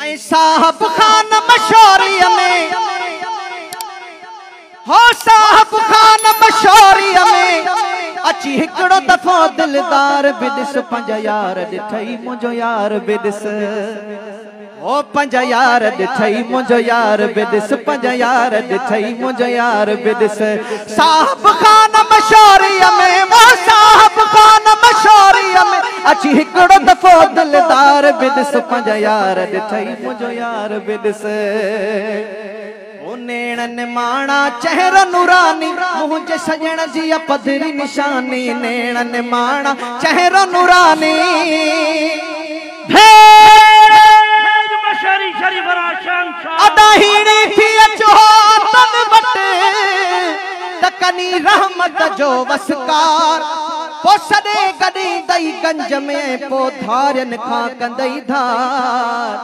ऐं साहब खान मशहूरीअ में हो साहब खान मशहूरीअ में अची हिकड़ो दफ़ो दिलदार बि ॾिस पंज यार ॾिठई मुंहिंजो यार बि ॾिस ओ पंज यार ॾिठई मुंहिंजो यार बि ॾिस पंज यार ॾिठई मुंहिंजो यार बि ॾिस साहब खान मशहूरीअ में वो साहब खान मशहूरीअ में अची हिकड़ो दफ़ो दिलदार बि ॾिस पंज यार ॾिठई मुंहिंजो यार बि ॾिस नेणन माणा चेहरा नूरानी मुझे सजण जी पधरी निशानी नेणन माणा चेहरा नूरानी अडाहीणी थी अचो तन वट तकनी रहमत जो वसकार पो सदे गडी दई गंज में पो धारन खां कंदई धार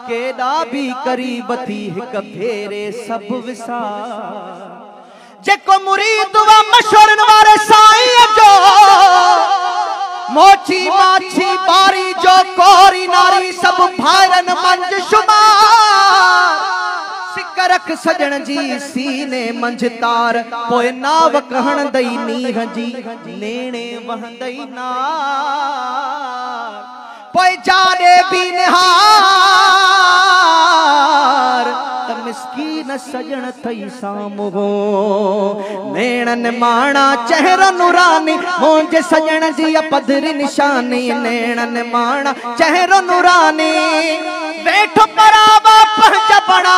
केड़ा भी करीब थी हिक भेरे सब विसार जेको मुरीद वा मशहूरन वारे साईं जो मोची माछी बारी जो कोरी नारी सब भाइरन मंज शुमार सिकरख सजण जी सीने मंझ तार पोए नाव कहण दई नीह जी नेणे वहंदई नार पोए जाने भी निहार त मिस्कीन सजण थई सामो नेणन माणा चेहरा नूरानी मुझे सजण जी पधरी निशानी नेणन माणा चेहरा नूरानी बैठ परावा पहच बड़ा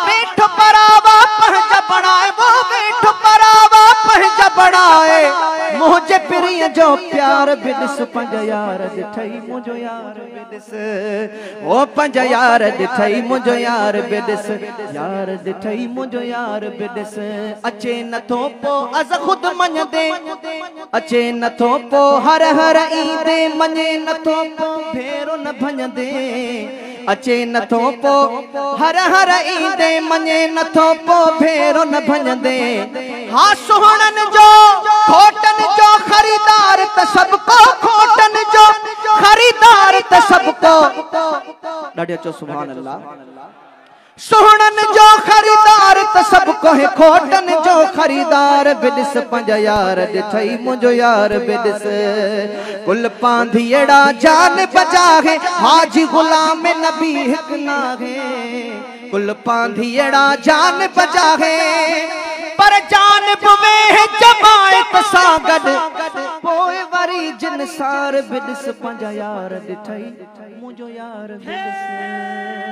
बैठ परावा पहच बड़ाए वो बैठ परावा पहच बड़ाए मुझे प्रिय जो प्यार भी ॾिस पंज यार ॾिठई मुंहिंजो यार बि ॾिस ओ पंज यार ॾिठई मुंहिंजो यार बि ॾिस यार ॾिठई मुंहिंजो यार बि ॾिस अचे नथो पो अज़ खुद मञदे अचे नथो पो हर हर ईंदे मञे नथो पो भेरो न भञदे अचे नथो पो हर हर ईंदे मञे नथो पो भेरो न भञदे हा सुहणन जो खोटन जो खरीदार त सबको खोटन जो खरीदार त सबको ॾाढे अचो सुभान अल्लाह सुहणन जो खरीदार त सबको है खोटन जो खरीदार बि ॾिस पंज यार ॾिठई मुंहिंजो यार बि ॾिस कुल पांधियड़ा जान बजाहे हाजी गुलाम नबी हिक नाहे कुल पांधियड़ा जान बजाहे पर जान बुवे जमायत सां गॾु पोइ वरी जिन सार बि ॾिस पंज यार ॾिठई मुंहिंजो यार बि ॾिस